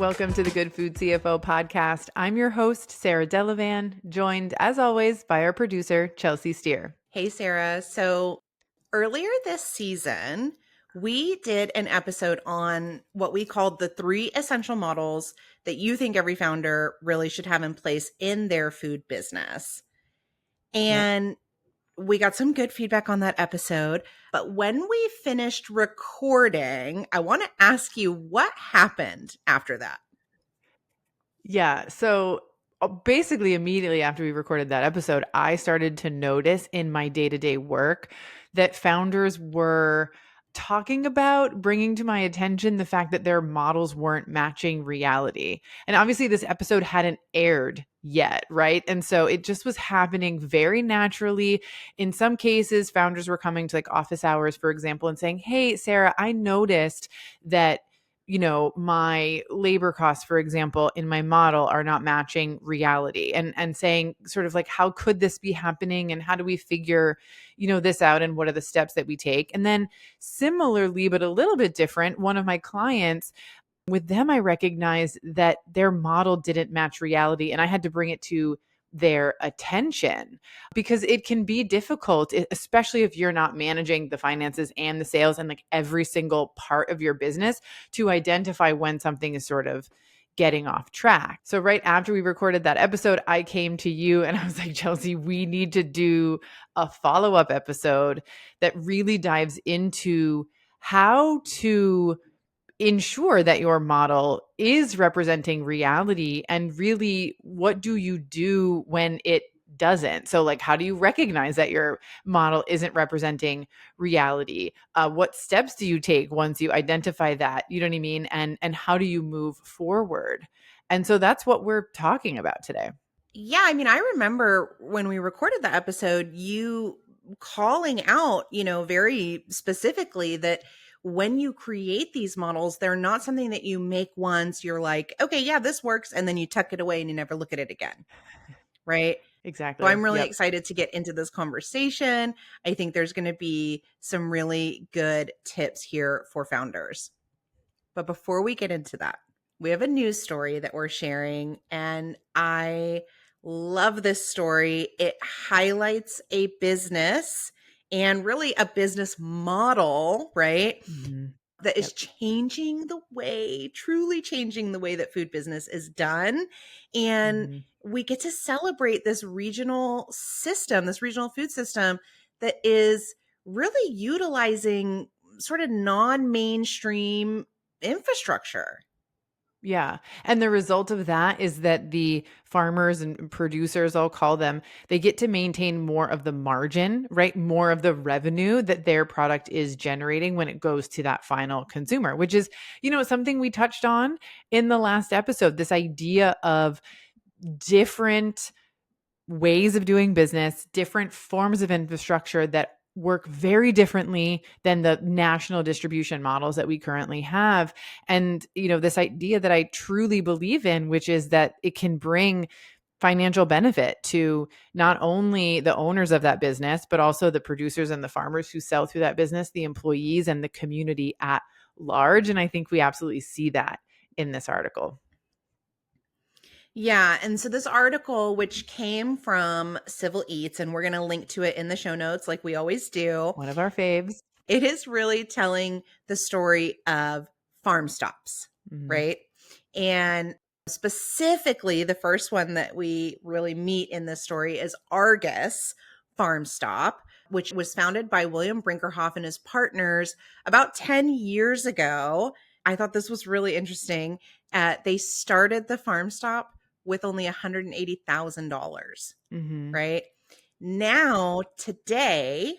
Welcome to the Good Food CFO podcast. I'm your host, Sarah Delavan, joined as always by our producer, Chelsea Steer. Hey, Sarah. So earlier this season, we did an episode on what we called the 3 essential models that you think every founder really should have in place in their food business. And we got some good feedback on that episode. But when we finished recording, I want to ask you what happened after that. Yeah. So basically, immediately after we recorded that episode, I started to notice in my day-to-day work that founders were talking about bringing to my attention the fact that their models weren't matching reality. And obviously, this episode hadn't aired yet, right? And so it just was happening very naturally. In some cases, founders were coming to like office hours, for example, and saying, "Hey, Sarah, I noticed that my labor costs, for example, in my model are not matching reality," and saying sort of like, how could this be happening? And how do we figure, this out? And what are the steps that we take? And then similarly, but a little bit different, one of my clients, with them, I recognized that their model didn't match reality. And I had to bring it to their attention because it can be difficult, especially if you're not managing the finances and the sales and like every single part of your business, to identify when something is sort of getting off track. So right after we recorded that episode, I came to you and I was like, Chelsea, we need to do a follow-up episode that really dives into how to ensure that your model is representing reality, and really, what do you do when it doesn't? So like, how do you recognize that your model isn't representing reality? What steps do you take once you identify that? You know what I mean? And how do you move forward? And so that's what we're talking about today. Yeah, I mean, I remember when we recorded the episode, you calling out, very specifically that when you create these models, they're not something that you make once, you're like, okay, yeah, this works, and then you tuck it away and you never look at it again. Right. So Exactly. I'm really Yep. excited to get into this conversation. I think there's going to be some really good tips here for founders. But before we get into that, we have a news story that we're sharing, and I love this story. It highlights a business and really a business model, right? Mm-hmm. That is Yep. truly changing the way that food business is done. And Mm-hmm. we get to celebrate this regional food system that is really utilizing sort of non-mainstream infrastructure. Yeah. And the result of that is that the farmers and producers, I'll call them, they get to maintain more of the margin, right? More of the revenue that their product is generating when it goes to that final consumer, which is, something we touched on in the last episode, this idea of different ways of doing business, different forms of infrastructure that work very differently than the national distribution models that we currently have. And, this idea that I truly believe in, which is that it can bring financial benefit to not only the owners of that business, but also the producers and the farmers who sell through that business, the employees and the community at large. And I think we absolutely see that in this article. Yeah. And so this article, which came from Civil Eats, and we're going to link to it in the show notes like we always do, One of our faves. it is really telling the story of farm stops, Mm-hmm. right? And specifically, the first one that we really meet in this story is Argus Farm Stop, which was founded by William Brinkerhoff and his partners about 10 years ago. I thought this was really interesting. They started the Farm Stop with only $180,000, Mm-hmm. right? Now, today,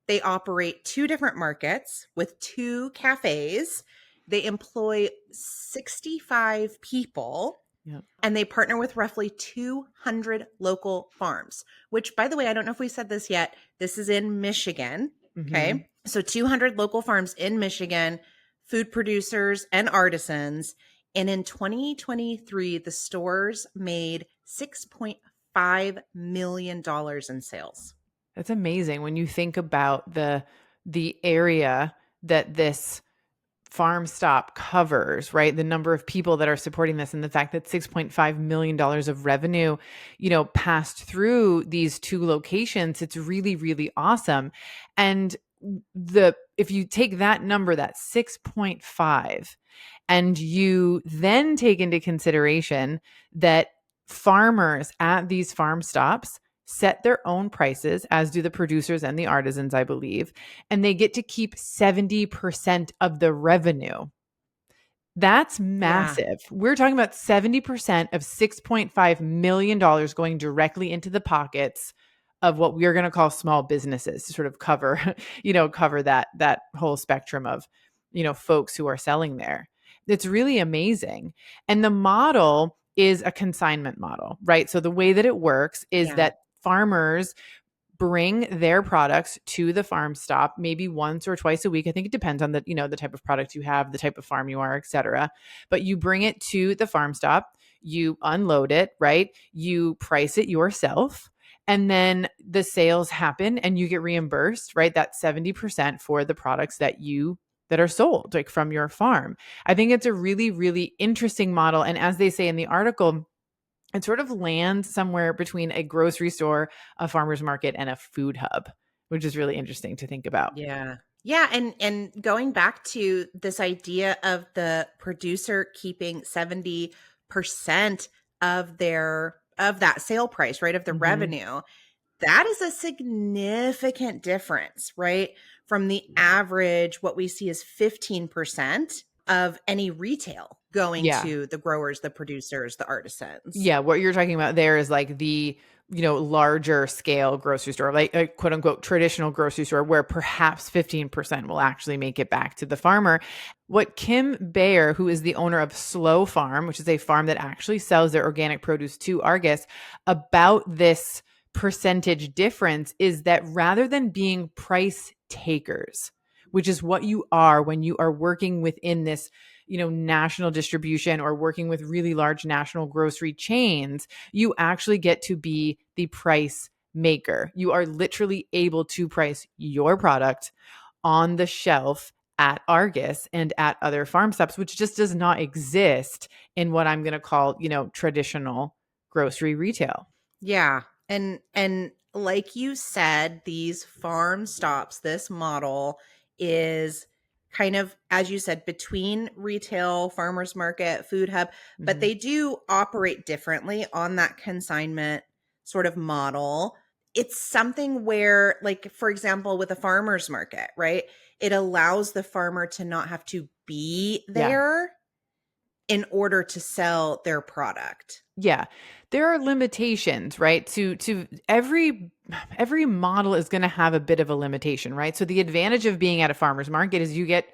they operate 2 different markets with 2 cafes. They employ 65 people. Yep. And they partner with roughly 200 local farms, which, by the way, I don't know if we said this yet. This is in Michigan. Mm-hmm. Okay. So 200 local farms in Michigan, food producers and artisans. And in 2023, the stores made $6.5 million in sales. That's amazing when you think about the area that this farm stop covers, right? The number of people that are supporting this and the fact that $6.5 million of revenue, passed through these two locations, it's really, really awesome. And if you take that number, that 6.5, and you then take into consideration that farmers at these farm stops set their own prices, as do the producers and the artisans, I believe, and they get to keep 70% of the revenue. That's Yeah. massive. We're talking about 70% of $6.5 million going directly into the pockets of what we're going to call small businesses to sort of cover, cover that whole spectrum of, folks who are selling there. It's really amazing. And the model is a consignment model, right? So the way that it works is Yeah. that farmers bring their products to the farm stop maybe once or twice a week. I think it depends on the type of product you have, the type of farm you are, etc. But you bring it to the farm stop, you unload it, right? You price it yourself, and then the sales happen and you get reimbursed, right? That 70% for the products that are sold, like from your farm. I think it's a really, really interesting model. And as they say in the article, it sort of lands somewhere between a grocery store, a farmer's market, and a food hub, which is really interesting to think about. Yeah. Yeah, and going back to this idea of the producer keeping 70% of that sale price, right? Of the Hmm. revenue. That is a significant difference, right? From the average, what we see is 15% of any retail going Yeah. to the growers, the producers, the artisans. Yeah, what you're talking about there is like the larger scale grocery store, like a quote unquote traditional grocery store, where perhaps 15% will actually make it back to the farmer. What Kim Bayer, who is the owner of Slow Farm, which is a farm that actually sells their organic produce to Argus, about this percentage difference is that rather than being price takers, which is what you are when you are working within this national distribution or working with really large national grocery chains, you actually get to be the price maker. You are literally able to price your product on the shelf at Argus and at other farm stops, which just does not exist in what I'm going to call, traditional grocery retail. Yeah. And like you said, these farm stops, this model is kind of, as you said, between retail, farmers market, food hub, but Mhm. they do operate differently on that consignment sort of model. It's something where, like, for example, with a farmer's market, right? It allows the farmer to not have to be Yeah. there in order to sell their product. Yeah. There are limitations, right? To every model is going to have a bit of a limitation, right? So the advantage of being at a farmer's market is you get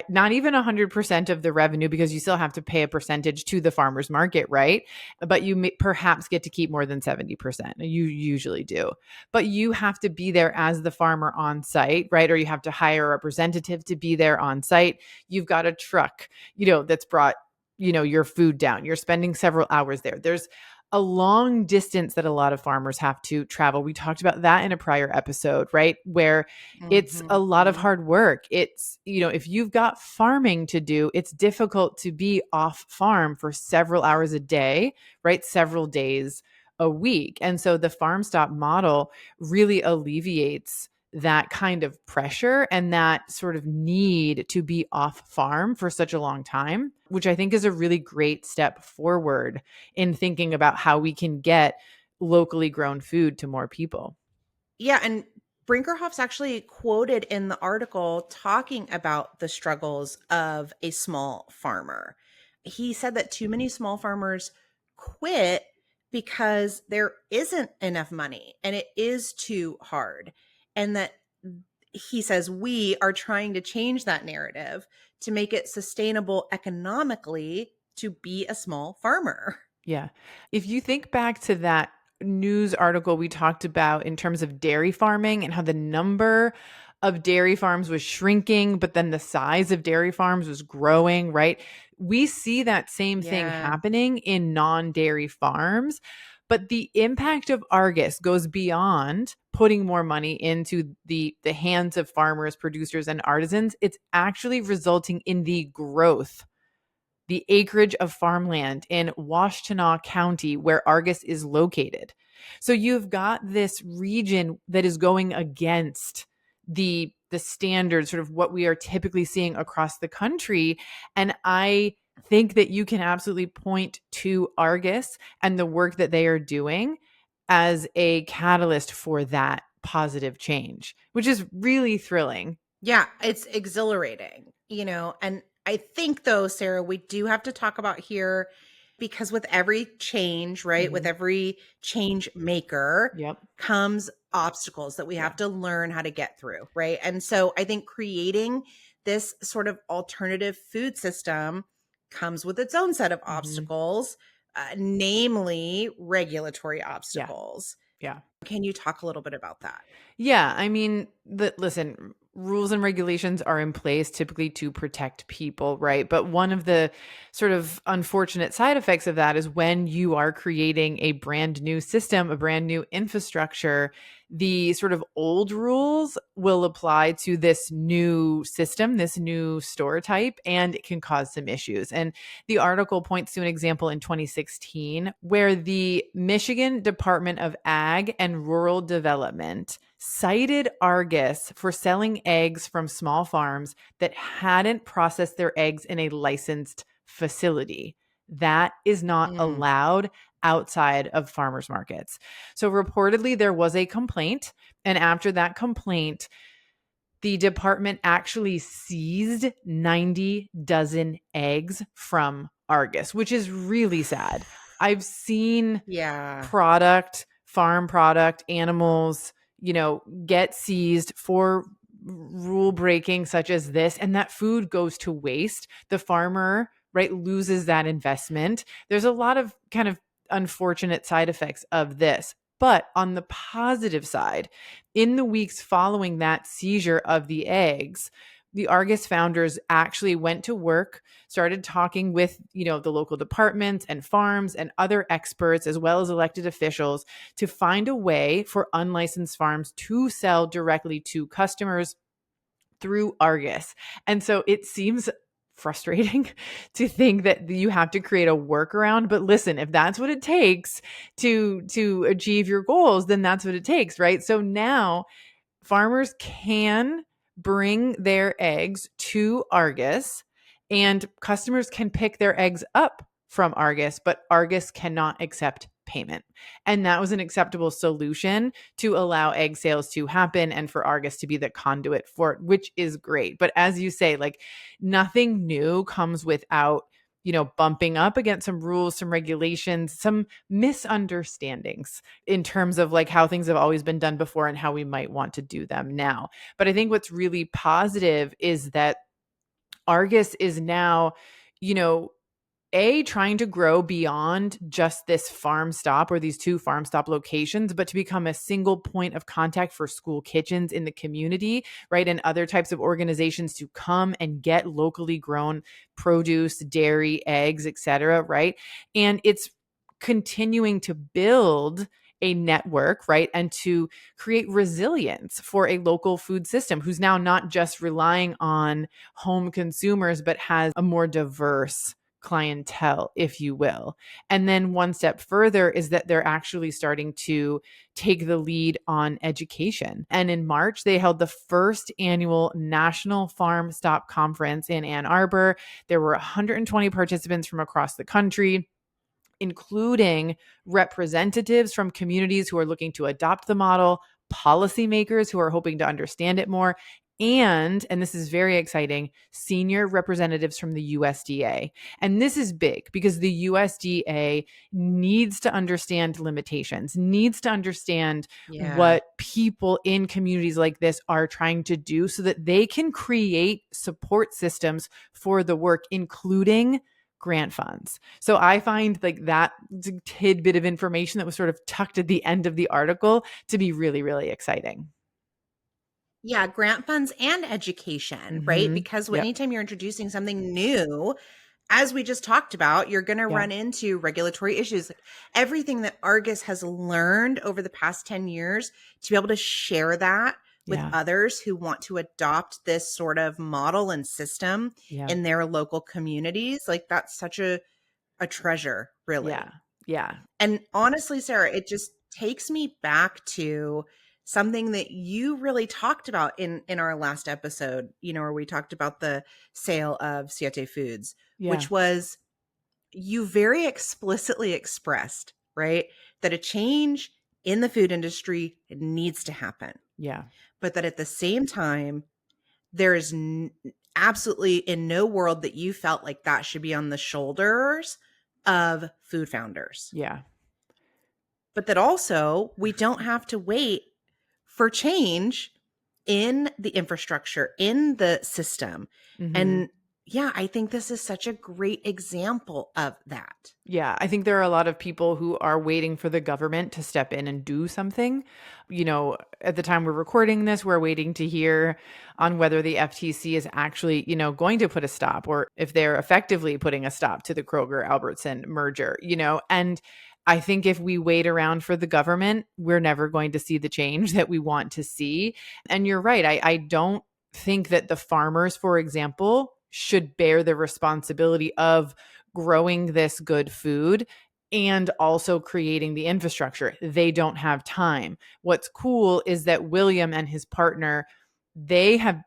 not even 100% of the revenue, because you still have to pay a percentage to the farmer's market, right? But you may perhaps get to keep more than 70%. You usually do. But you have to be there as the farmer on site, right? Or you have to hire a representative to be there on site. You've got a truck, that's brought your food down. You're spending several hours there. There's a long distance that a lot of farmers have to travel. We talked about that in a prior episode, right? Where it's a lot of Mhm. hard work. It's, if you've got farming to do, it's difficult to be off farm for several hours a day, right? Several days a week. And so the farm stop model really alleviates that kind of pressure and that sort of need to be off farm for such a long time, which I think is a really great step forward in thinking about how we can get locally grown food to more people. Yeah, and Brinkerhoff's actually quoted in the article talking about the struggles of a small farmer. He said that too many small farmers quit because there isn't enough money and it is too hard. And that he says we are trying to change that narrative to make it sustainable economically to be a small farmer. Yeah. If you think back to that news article we talked about in terms of dairy farming and how the number of dairy farms was shrinking, but then the size of dairy farms was growing, right? We see that same thing Yeah. happening in non dairy farms, but the impact of Argus goes beyond putting more money into the hands of farmers, producers, and artisans, it's actually resulting in the acreage of farmland in Washtenaw County, where Argus is located. So you've got this region that is going against the standards, sort of what we are typically seeing across the country. And I think that you can absolutely point to Argus and the work that they are doing as a catalyst for that positive change, which is really thrilling. Yeah, it's exhilarating, and I think though, Sarah, we do have to talk about here because with every change, right, with Mhm. every change maker Yep. comes obstacles that we Yeah. have to learn how to get through, right? And so I think creating this sort of alternative food system comes with its own set of Hmm. obstacles, namely regulatory Yeah. obstacles. Yeah. Can you talk a little bit about that? Yeah, I mean, listen, rules and regulations are in place typically to protect people, right? But one of the sort of unfortunate side effects of that is when you are creating a brand new system, a brand new infrastructure, the sort of old rules will apply to this new system, this new store type, and it can cause some issues. And the article points to an example in 2016 where the Michigan Department of Ag and Rural Development cited Argus for selling eggs from small farms that hadn't processed their eggs in a licensed facility. That is not Mm, allowed outside of farmers markets. So reportedly there was a complaint, and after that complaint, the department actually seized 90 dozen eggs from Argus, which is really sad. I've seen yeah. farm product, animals, get seized for rule breaking such as this, and that food goes to waste. The farmer, right, loses that investment. There's a lot of kind of unfortunate side effects of this. But on the positive side, in the weeks following that seizure of the eggs, the Argus founders actually went to work, started talking with, the local departments and farms and other experts as well as elected officials to find a way for unlicensed farms to sell directly to customers through Argus. And so it seems frustrating to think that you have to create a workaround, but listen, if that's what it takes to achieve your goals, then that's what it takes, right? So now farmers can bring their eggs to Argus and customers can pick their eggs up from Argus, but Argus cannot accept payment. And that was an acceptable solution to allow egg sales to happen and for Argus to be the conduit for it, which is great. But as you say, like nothing new comes without bumping up against some rules, some regulations, some misunderstandings in terms of like how things have always been done before and how we might want to do them now. But I think what's really positive is that Argus is now, you know, trying to grow beyond just this farm stop or these two farm stop locations, but to become a single point of contact for school kitchens in the community, right? And other types of organizations to come and get locally grown produce, dairy, eggs, etc., right? And it's continuing to build a network, right? And to create resilience for a local food system who's now not just relying on home consumers, but has a more diverse clientele, if you will. And then one step further is that they're actually starting to take the lead on education. And in March, they held the first annual National Farm Stop Conference in Ann Arbor. There were 120 participants from across the country, including representatives from communities who are looking to adopt the model, policymakers who are hoping to understand it more, and this is very exciting, senior representatives from the USDA. And this is big because the USDA needs to understand limitations, needs to understand Yeah. what people in communities like this are trying to do so that they can create support systems for the work, including grant funds. So I find like that tidbit of information that was sort of tucked at the end of the article to be really, really exciting. Yeah, grant funds and education, right? Mm-hmm. Because Yep. anytime you're introducing something new, as we just talked about, you're going to Yeah. run into regulatory issues. Like everything that Argus has learned over the past 10 years, to be able to share that with Yeah. others who want to adopt this sort of model and system Yeah. in their local communities, like that's such a treasure, Yeah. really. Yeah. And honestly, Sarah, it just takes me back to something that you really talked about in our last episode, where we talked about the sale of Siete Foods, Yeah. which was you very explicitly expressed, right, that a change in the food industry needs to happen, Yeah. but that at the same time, there is absolutely in no world that you felt like that should be on the shoulders of food founders. Yeah. But that also we don't have to wait for change in the infrastructure, in the system. Mhm. And yeah, I think this is such a great example of that. Yeah, I think there are a lot of people who are waiting for the government to step in and do something. At the time we're recording this, we're waiting to hear on whether the FTC is actually, going to put a stop or if they're effectively putting a stop to the Kroger Albertson merger, and I think if we wait around for the government, we're never going to see the change that we want to see. And you're right. I don't think that the farmers, for example, should bear the responsibility of growing this good food and also creating the infrastructure. They don't have time. What's cool is that William and his partner, they have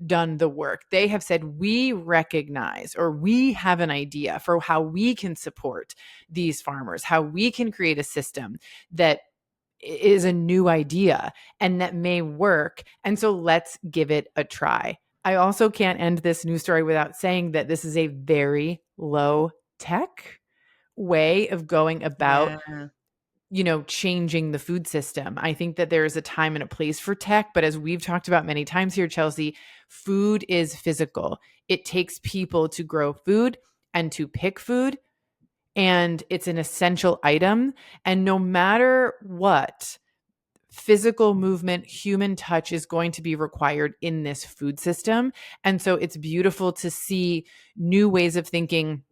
done the work. They have said, we recognize or we have an idea for how we can support these farmers, how we can create a system that is a new idea and that may work. And so let's give it a try. I also can't end this news story without saying that this is a very low tech way of going about, Yeah. changing the food system. I think that there is a time and a place for tech, but as we've talked about many times here, Chelsea, food is physical. It takes people to grow food and to pick food, and it's an essential item. And no matter what, physical movement, human touch is going to be required in this food system. And so it's beautiful to see new ways of thinking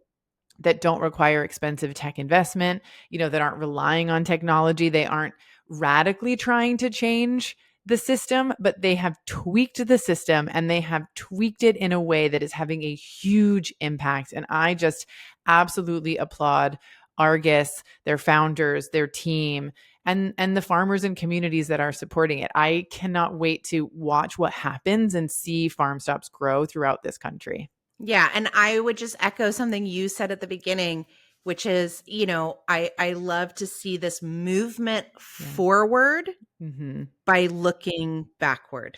that don't require expensive tech investment, that aren't relying on technology. They aren't radically trying to change the system, but they have tweaked the system and they have tweaked it in a way that is having a huge impact. And I just absolutely applaud Argus, their founders, their team, and the farmers and communities that are supporting it. I cannot wait to watch what happens and see farm stops grow throughout this country. Yeah. And I would just echo something you said at the beginning, which is, I love to see this movement Yeah. forward Mm-hmm. by looking backward.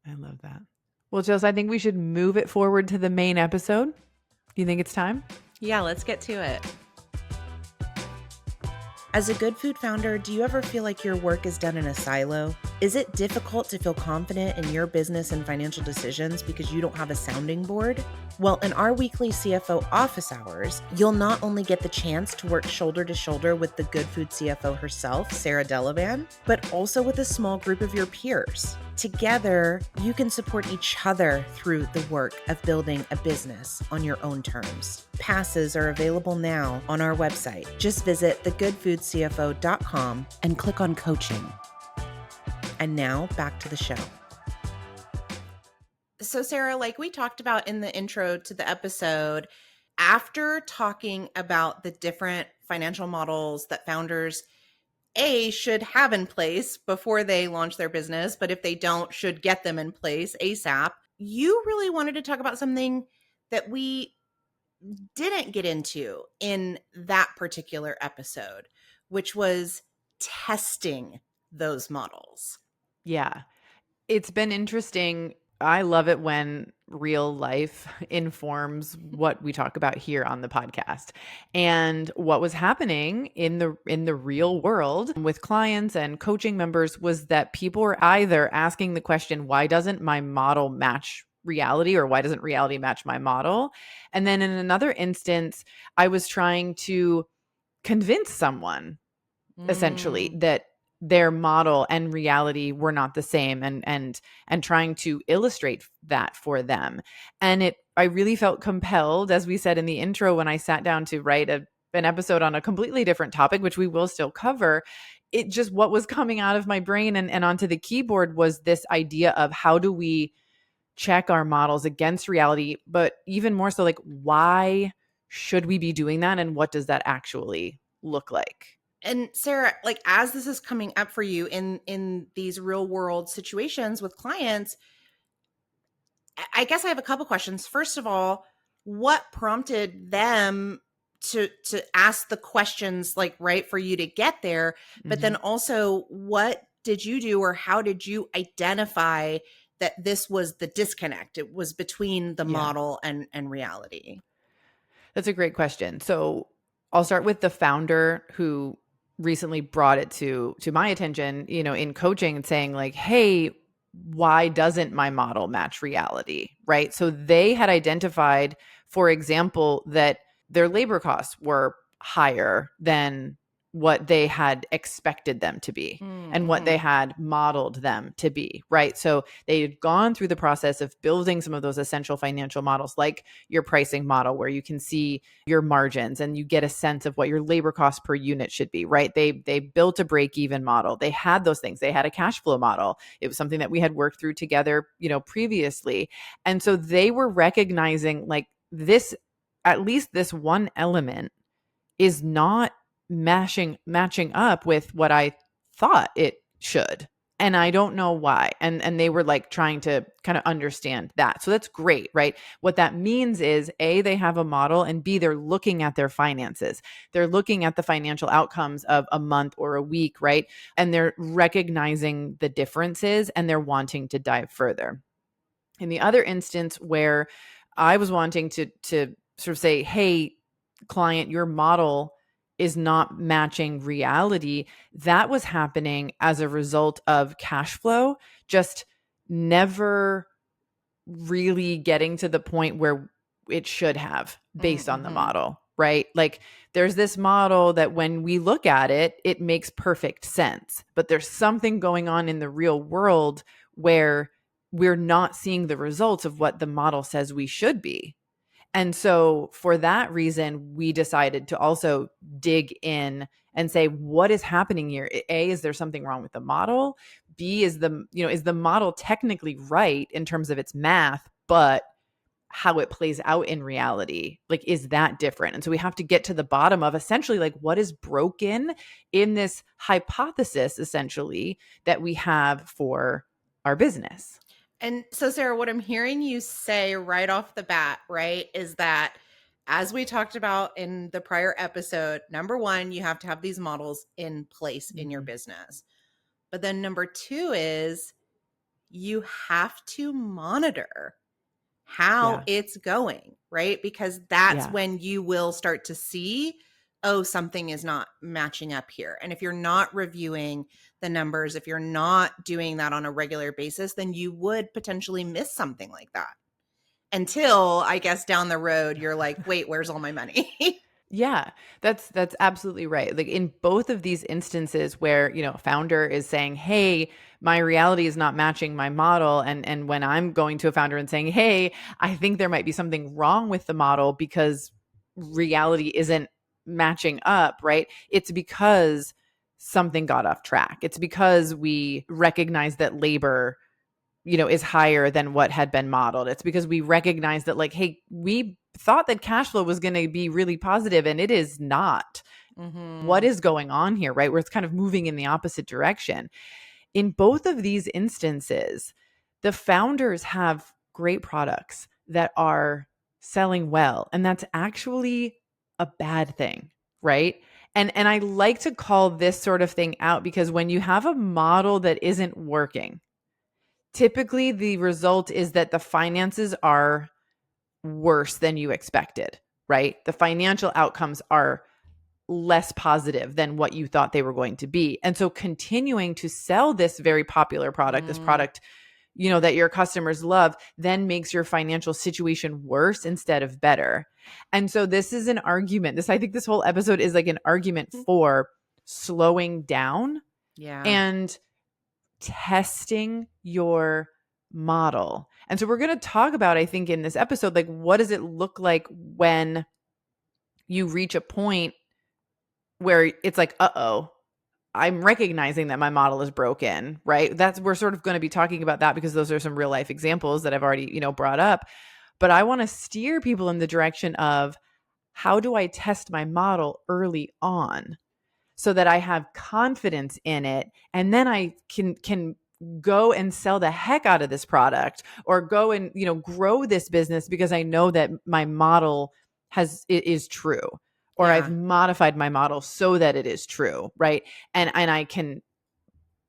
Yes. I love that. Well, Chelsea, I think we should move it forward to the main episode. You think it's time? Yeah, let's get to it. As a good food founder, do you ever feel like your work is done in a silo? Is it difficult to feel confident in your business and financial decisions because you don't have a sounding board? Well, in our weekly CFO office hours, you'll not only get the chance to work shoulder to shoulder with the Good Food CFO herself, Sarah Delavan, but also with a small group of your peers. Together, you can support each other through the work of building a business on your own terms. Passes are available now on our website. Just visit thegoodfoodcfo.com and click on coaching. And now back to the show. So, Sarah, like we talked about in the intro to the episode, after talking about the different financial models that founders should have in place before they launch their business, but if they don't, should get them in place ASAP, you really wanted to talk about something that we didn't get into in that particular episode, which was testing those models. Yeah. It's been interesting. I love it when real life informs what we talk about here on the podcast. And what was happening in the real world with clients and coaching members was that people were either asking the question, why doesn't my model match reality, or why doesn't reality match my model? And then in another instance, I was trying to convince someone essentially Mm. that their model and reality were not the same, and trying to illustrate that for them. And I really felt compelled, as we said in the intro, when I sat down to write an episode on a completely different topic, which we will still cover. It just, what was coming out of my brain and onto the keyboard was this idea of how do we check our models against reality, but even more so, like, why should we be doing that, and what does that actually look like? And Sarah, like as this is coming up for you in these real world situations with clients, I guess I have a couple questions. First of all, what prompted them to ask the questions, like, right, for you to get there? But Mm-hmm. then also, what did you do, or how did you identify that this was the disconnect? It was between the Yeah. model and reality. That's a great question. So I'll start with the founder who recently brought it to my attention, in coaching, and saying like, "Hey, why doesn't my model match reality?" Right? So they had identified, for example, that their labor costs were higher than what they had expected them to be and what they Mm-hmm. had modeled them to be, right? So they had gone through the process of building some of those essential financial models, like your pricing model, where you can see your margins and you get a sense of what your labor cost per unit should be, right? They built a break even model. They had those things. They had a cash flow model. It was something that we had worked through together, previously. And so they were recognizing like this, at least this one element is not matching up with what I thought it should. And I don't know why. And they were like trying to kind of understand that. So that's great, right? What that means is A, they have a model, and B, they're looking at their finances. They're looking at the financial outcomes of a month or a week, right? And they're recognizing the differences and they're wanting to dive further. In the other instance where I was wanting to sort of say, "Hey, client, your model is not matching reality," that was happening as a result of cash flow just never really getting to the point where it should have, based on the Mm-hmm. model, right? Like, there's this model that when we look at it, it makes perfect sense, but there's something going on in the real world where we're not seeing the results of what the model says we should be. And so for that reason, we decided to also dig in and say, what is happening here? A, is there something wrong with the model? B, is the model technically right in terms of its math, but how it plays out in reality, like, is that different? And so we have to get to the bottom of essentially like what is broken in this hypothesis essentially that we have for our business. And so, Sarah, what I'm hearing you say right off the bat, right, is that as we talked about in the prior episode, number one, you have to have these models in place in your Mm-hmm. business. But then number two is you have to monitor how Yeah. it's going, right? Because that's Yeah. when you will start to see, oh, something is not matching up here. And if you're not reviewing the numbers, if you're not doing that on a regular basis, then you would potentially miss something like that. Until I guess down the road, you're like, wait, where's all my money? Yeah, that's absolutely right. Like in both of these instances where, founder is saying, "Hey, my reality is not matching my model." And when I'm going to a founder and saying, "Hey, I think there might be something wrong with the model because reality isn't matching up," right? It's because something got off track. It's because we recognize that labor, is higher than what had been modeled. It's because we recognize that, like, hey, we thought that cash flow was going to be really positive and it is not. What Mm-hmm. is going on here, right? Where it's kind of moving in the opposite direction. In both of these instances, the founders have great products that are selling well, and that's actually a bad thing, right? And I like to call this sort of thing out because when you have a model that isn't working, typically the result is that the finances are worse than you expected, right? The financial outcomes are less positive than what you thought they were going to be. And so continuing to sell this very popular product, this Mm. product, that your customers love, then makes your financial situation worse instead of better. And so this is an argument. I think this whole episode is like an argument for slowing down Yeah. and testing your model. And so we're going to talk about, I think, in this episode, like, what does it look like when you reach a point where it's like, uh-oh, I'm recognizing that my model is broken, right? We're sort of going to be talking about that because those are some real life examples that I've already, brought up. But I want to steer people in the direction of, how do I test my model early on so that I have confidence in it, and then I can go and sell the heck out of this product, or go and, grow this business because I know that my model is true, or I've Yeah. modified my model so that it is true, right? And I can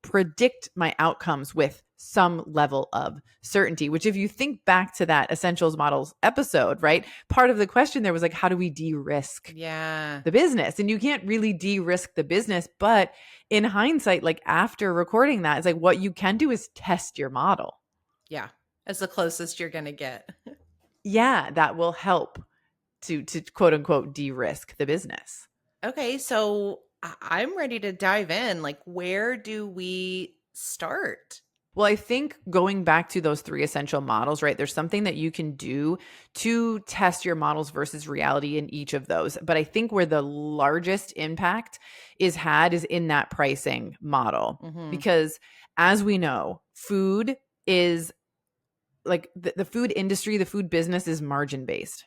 predict my outcomes with some level of certainty, which, if you think back to that essentials models episode, right? Part of the question there was like, how do we de-risk Yeah. the business? And you can't really de-risk the business, but in hindsight, like after recording that, it's like, what you can do is test your model. Yeah. It's the closest you're going to get. Yeah, that will help to quote unquote de-risk the business. Okay, so I'm ready to dive in. Like, where do we start? Well, I think going back to those three essential models, right? There's something that you can do to test your models versus reality in each of those. But I think where the largest impact is in that pricing model. Mm-hmm. Because as we know, food is like the food industry, the food business is margin based.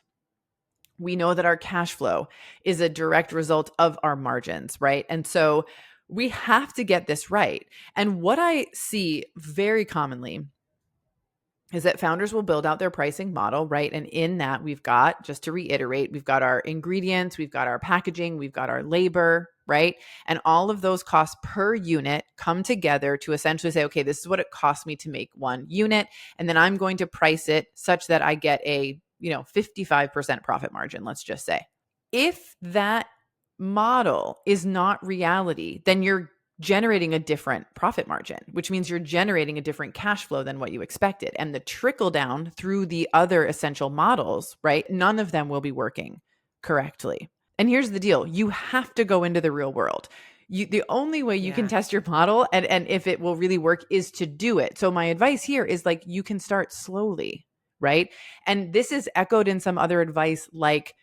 We know that our cash flow is a direct result of our margins, right? And so we have to get this right. And what I see very commonly is that founders will build out their pricing model, right? And in that, we've got, just to reiterate, we've got our ingredients, we've got our packaging, we've got our labor, right? And all of those costs per unit come together to essentially say, okay, this is what it costs me to make one unit. And then I'm going to price it such that I get a, 55% profit margin, let's just say. If that model is not reality, then you're generating a different profit margin, which means you're generating a different cash flow than what you expected. And the trickle down through the other essential models, right? None of them will be working correctly. And here's the deal. You have to go into the real world. The only way you can Yeah. test your model and if it will really work is to do it. So my advice here is, like, you can start slowly, right? And this is echoed in some other advice, like,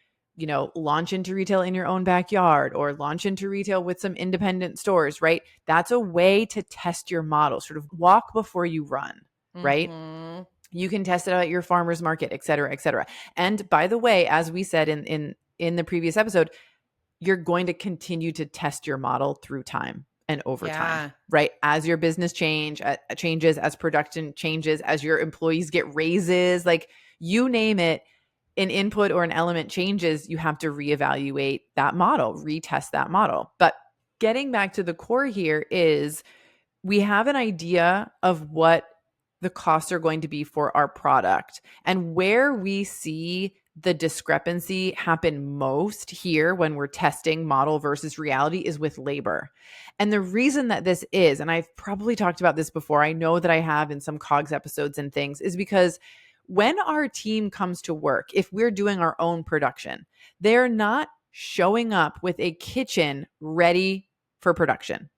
launch into retail in your own backyard, or launch into retail with some independent stores, right? That's a way to test your model, sort of walk before you run, right? Mm-hmm. You can test it out at your farmer's market, et cetera, et cetera. And by the way, as we said in the previous episode, you're going to continue to test your model through time and over time, Yeah. right? As your business changes, as production changes, as your employees get raises, like, you name it, an input or an element changes, you have to reevaluate that model, retest that model. But getting back to the core here is, we have an idea of what the costs are going to be for our product, and where we see the discrepancy happen most here when we're testing model versus reality is with labor. And the reason that this is, and I've probably talked about this before, I know that I have in some COGS episodes and things, is because when our team comes to work, if we're doing our own production, they're not showing up with a kitchen ready for production.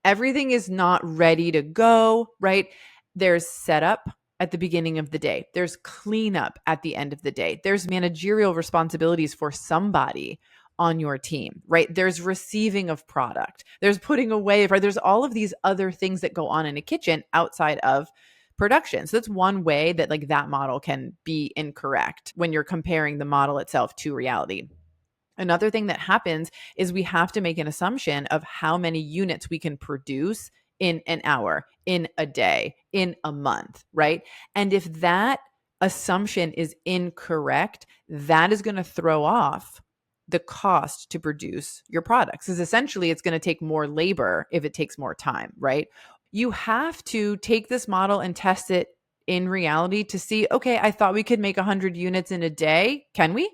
Everything is not ready to go, right? There's setup at the beginning of the day. There's cleanup at the end of the day. There's managerial responsibilities for somebody on your team, right? There's receiving of product. There's putting away, right? There's all of these other things that go on in a kitchen outside of production. So that's one way that, like, that model can be incorrect when you're comparing the model itself to reality. Another thing that happens is we have to make an assumption of how many units we can produce in an hour, in a day, in a month, right? And if that assumption is incorrect, that is going to throw off the cost to produce your products. Because essentially, it's going to take more labor if it takes more time, right? You have to take this model and test it in reality to see, okay, I thought we could make 100 units in a day. Can we?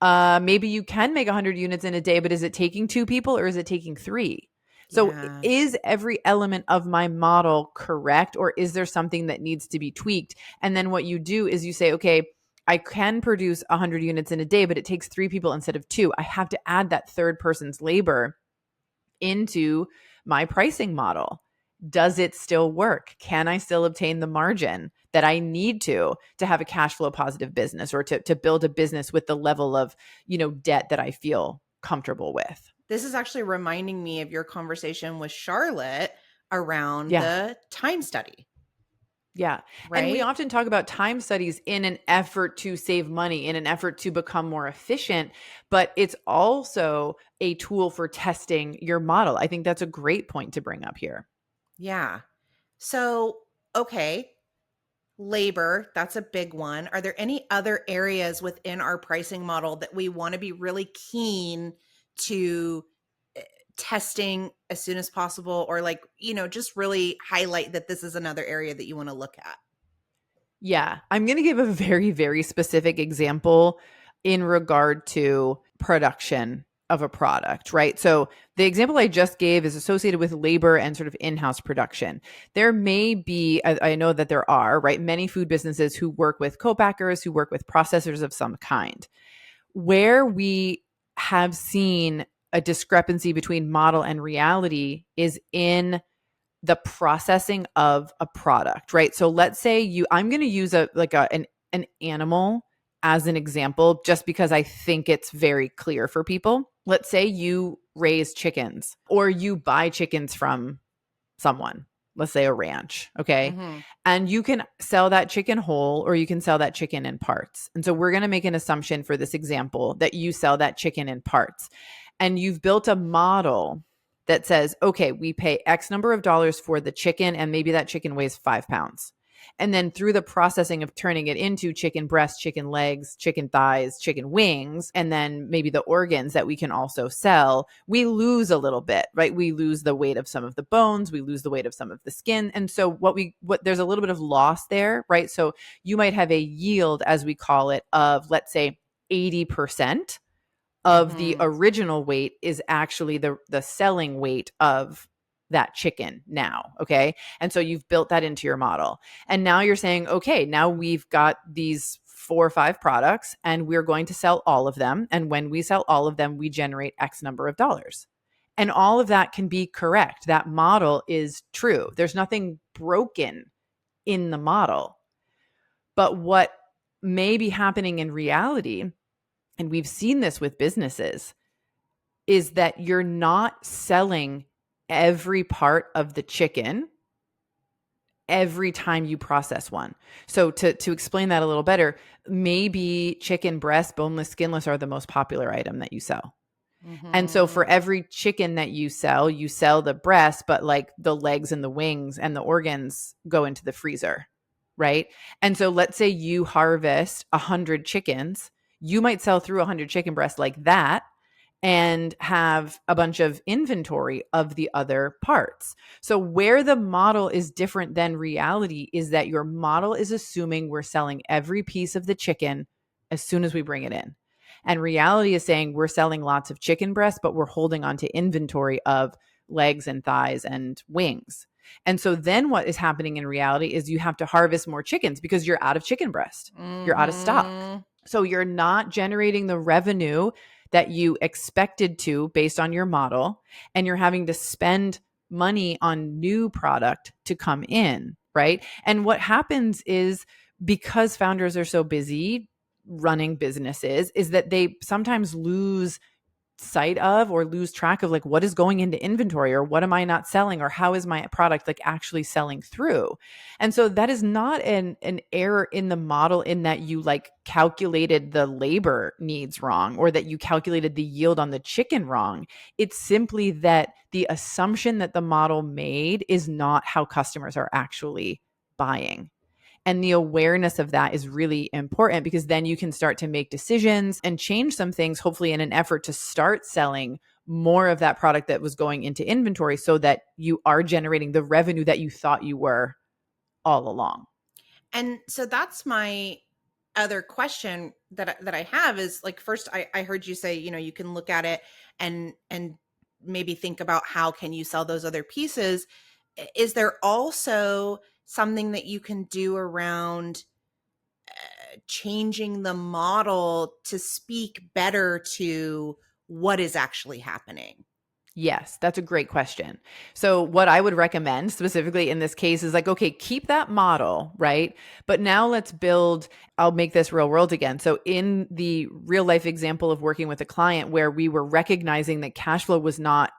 Maybe you can make 100 units in a day, but is it taking two people or is it taking three? So Yeah. is every element of my model correct, or is there something that needs to be tweaked? And then what you do is you say, okay, I can produce 100 units in a day, but it takes three people instead of two. I have to add that third person's labor into my pricing model. Does it still work? Can I still obtain the margin that I need to have a cash flow positive business, or to build a business with the level of, debt that I feel comfortable with? This is actually reminding me of your conversation with Charlotte around Yeah. the time study, Yeah. And we right? often talk about time studies in an effort to save money, in an effort to become more efficient, but it's also a tool for testing your model. I think that's a great point to bring up here. Yeah. So, okay, labor, that's a big one. Are there any other areas within our pricing model that we want to be really keen to testing as soon as possible, or like, just really highlight that this is another area that you want to look at? Yeah, I'm going to give a very, very specific example in regard to production of a product, right? So the example I just gave is associated with labor and sort of in-house production. There may be, I know that there are, right, many food businesses who work with co-packers, who work with processors of some kind. Where we have seen a discrepancy between model and reality is in the processing of a product, right? So let's say I'm going to use an animal as an example just because I think it's very clear for people. Let's say you raise chickens or you buy chickens from someone, let's say a ranch, okay? Mm-hmm. And you can sell that chicken whole or you can sell that chicken in parts. And so we're going to make an assumption for this example that you sell that chicken in parts. And you've built a model that says, okay, we pay X number of dollars for the chicken, and maybe that chicken weighs 5 pounds. And then through the processing of turning it into chicken breasts, chicken legs, chicken thighs, chicken wings, and then maybe the organs that we can also sell, we lose a little bit, right? We lose the weight of some of the bones, we lose the weight of some of the skin. And so what there's a little bit of loss there, right? So you might have a yield, as we call it, of, let's say, 80% of the Mm-hmm. original weight is actually the selling weight of that chicken now. Okay. And so you've built that into your model. And now you're saying, okay, now we've got these 4 or 5 products and we're going to sell all of them. And when we sell all of them, we generate X number of dollars. And all of that can be correct. That model is true. There's nothing broken in the model. But what may be happening in reality, and we've seen this with businesses, is that you're not selling every part of the chicken every time you process one. So to explain that a little better, maybe chicken breast, boneless, skinless are the most popular item that you sell. And so for Mm-hmm. every chicken that you sell the breast, but like the legs and the wings and the organs go into the freezer, right? And so let's say you harvest 100 chickens, you might sell through 100 chicken breasts like that and have a bunch of inventory of the other parts. So where the model is different than reality is that your model is assuming we're selling every piece of the chicken as soon as we bring it in. And reality is saying we're selling lots of chicken breasts, but we're holding on to inventory of legs and thighs and wings. And so then what is happening in reality is you have to harvest more chickens because you're out of chicken breast. You're out of stock. Mm-hmm. So you're not generating the revenue that you expected to based on your model, and you're having to spend money on new product to come in, right? And what happens is, because founders are so busy running businesses, is that they sometimes lose sight of or lose track of like what is going into inventory, or what am I not selling, or how is my product like actually selling through. And so that is not an error in the model, in that you like calculated the labor needs wrong, or that you calculated the yield on the chicken wrong. It's simply that the assumption that the model made is not how customers are actually buying. And the awareness of that is really important, because then you can start to make decisions and change some things, hopefully in an effort to start selling more of that product that was going into inventory, so that you are generating the revenue that you thought you were all along. And so that's my other question that I have is, like, first I heard you say, you can look at it and maybe think about how can you sell those other pieces. Is there also something that you can do around changing the model to speak better to what is actually happening? Yes, that's a great question. So, what I would recommend specifically in this case is like, okay, keep that model, right? But now let's build, I'll make this real world again. So, in the real life example of working with a client where we were recognizing that cash flow was not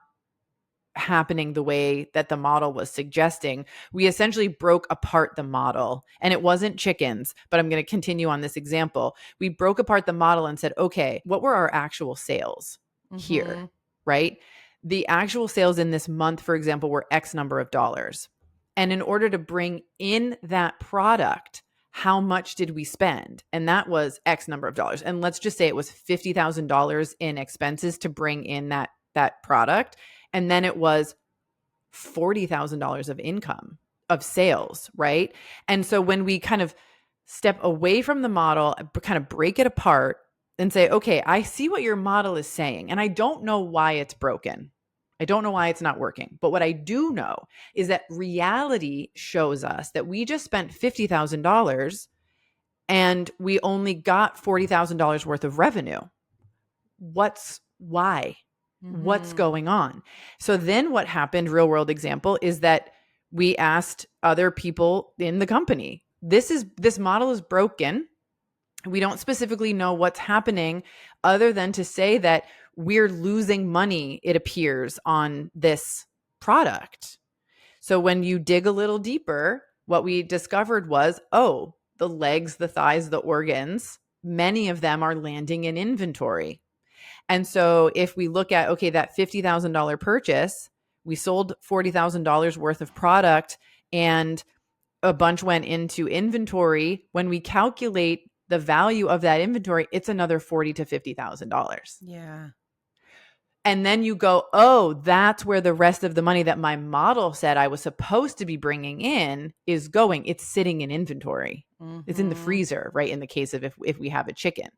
happening the way that the model was suggesting, we essentially broke apart the model. And it wasn't chickens, but I'm going to continue on this example. We broke apart the model and said, okay, what were our actual sales here? Mm-hmm. Right? The actual sales in this month, for example, were X number of dollars. And in order to bring in that product, how much did we spend? And that was X number of dollars. And let's just say it was $50,000 in expenses to bring in that product. And then it was $40,000 of income of sales, right? And so when we kind of step away from the model, kind of break it apart and say, okay, I see what your model is saying, and I don't know why it's broken. I don't know why it's not working. But what I do know is that reality shows us that we just spent $50,000 and we only got $40,000 worth of revenue. Why? What's Mm-hmm. going on? So then what happened, real world example, is that we asked other people in the company, this model is broken. We don't specifically know what's happening other than to say that we're losing money, it appears, on this product. So when you dig a little deeper, what we discovered was, oh, the legs, the thighs, the organs, many of them are landing in inventory. And so if we look at, okay, that $50,000 purchase, we sold $40,000 worth of product and a bunch went into inventory. When we calculate the value of that inventory, it's another $40,000 to $50,000. Yeah. And then you go, oh, that's where the rest of the money that my model said I was supposed to be bringing in is going. It's sitting in inventory. It's in the Mm-hmm. freezer, right? In the case of if we have a chicken.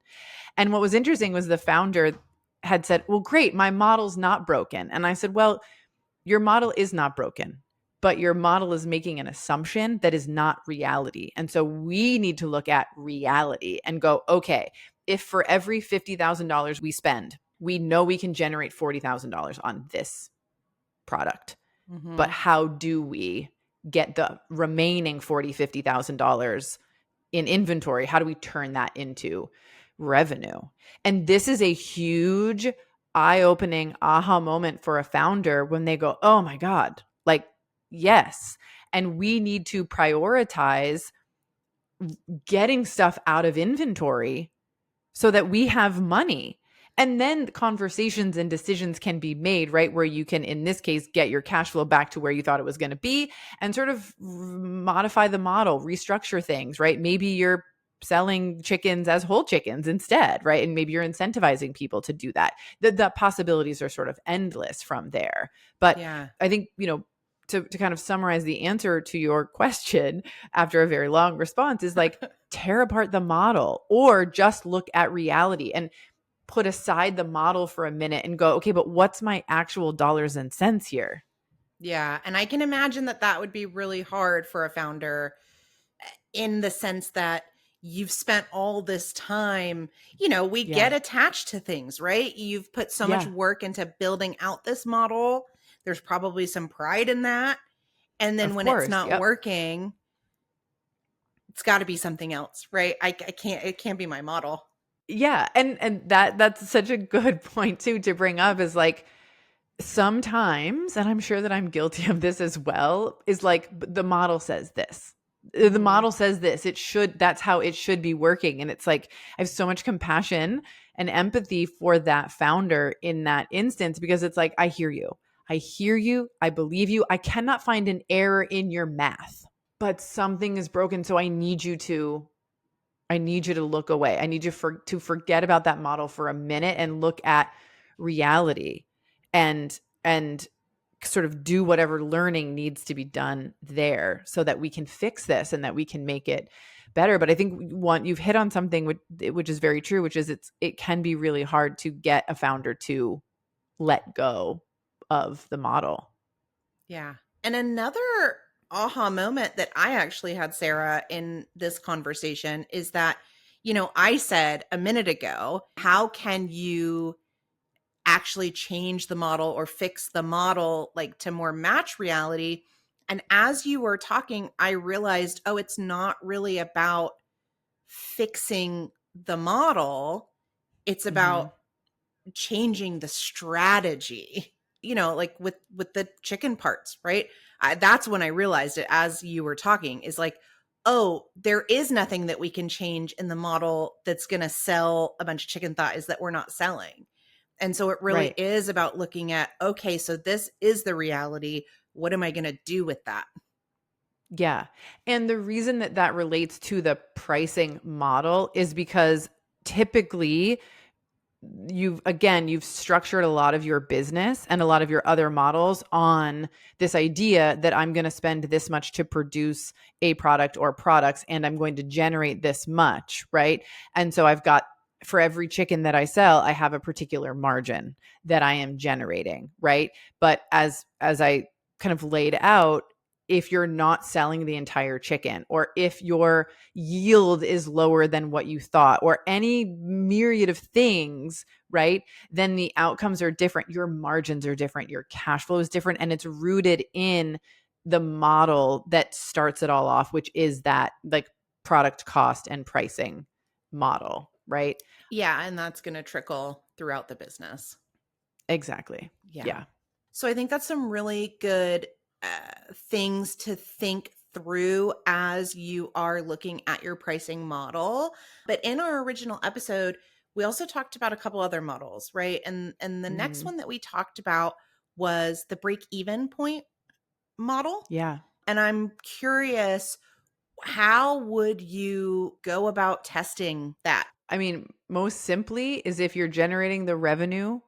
And what was interesting was the founder had said, well, great, my model's not broken. And I said, well, your model is not broken, but your model is making an assumption that is not reality. And so we need to look at reality and go, okay, if for every $50,000 we spend, we know we can generate $40,000 on this product. But Mm-hmm. how do we get the remaining $50,000 in inventory? How do we turn that into revenue? And this is a huge eye-opening aha moment for a founder when they go, oh my God, like, yes. And we need to prioritize getting stuff out of inventory so that we have money. And then conversations and decisions can be made, right? Where you can, in this case, get your cash flow back to where you thought it was going to be and sort of modify the model, restructure things, right? Maybe you're selling chickens as whole chickens instead, right? And maybe you're incentivizing people to do that. The possibilities are sort of endless from there. But Yeah. I think, to kind of summarize the answer to your question after a very long response is like, tear apart the model or just look at reality and put aside the model for a minute and go, okay, but what's my actual dollars and cents here? Yeah. And I can imagine that that would be really hard for a founder in the sense that you've spent all this time, we Yeah. get attached to things, right? You've put so much Yeah. work into building out this model. There's probably some pride in that. And then Of when it's course. not Yep. working, it's got to be something else, right? I can't, it can't be my model. Yeah. And that's such a good point too to bring up is like sometimes, and I'm sure that I'm guilty of this as well, is like the model says this. The Mm-hmm. model says this. That's how it should be working. And it's like, I have so much compassion and empathy for that founder in that instance because it's like, I hear you. I hear you. I believe you. I cannot find an error in your math, but something is broken. So I need you to look away. I need you to forget about that model for a minute and look at reality and sort of do whatever learning needs to be done there so that we can fix this and that we can make it better. But I think you've hit on something which is very true, which is it can be really hard to get a founder to let go of the model. Yeah. And another aha moment that I actually had, Sarah, in this conversation is that, I said a minute ago, how can you actually change the model or fix the model like to more match reality. And as you were talking, I realized, oh, it's not really about fixing the model. It's Mm-hmm. about changing the strategy, like with the chicken parts, right? That's when I realized it as you were talking, is like, oh, there is nothing that we can change in the model that's going to sell a bunch of chicken thighs that we're not selling. And so it really Right. is about looking at, okay, so this is the reality. What am I going to do with that? Yeah. And the reason that that relates to the pricing model is because typically you've structured a lot of your business and a lot of your other models on this idea that I'm going to spend this much to produce a product or products, and I'm going to generate this much, right? And so I've got, for every chicken that I sell, I have a particular margin that I am generating, right? But as I kind of laid out, if you're not selling the entire chicken, or if your yield is lower than what you thought, or any myriad of things, right? Then the outcomes are different. Your margins are different. Your cash flow is different. And it's rooted in the model that starts it all off, which is that like product cost and pricing model, right? Yeah. And that's going to trickle throughout the business. Exactly. Yeah. Yeah. So I think that's some really good things to think through as you are looking at your pricing model. But in our original episode, we also talked about a couple other models, right? And the next Mhm. one that we talked about was the break even point model. Yeah. And I'm curious, how would you go about testing that? I mean, most simply is if you're generating the revenue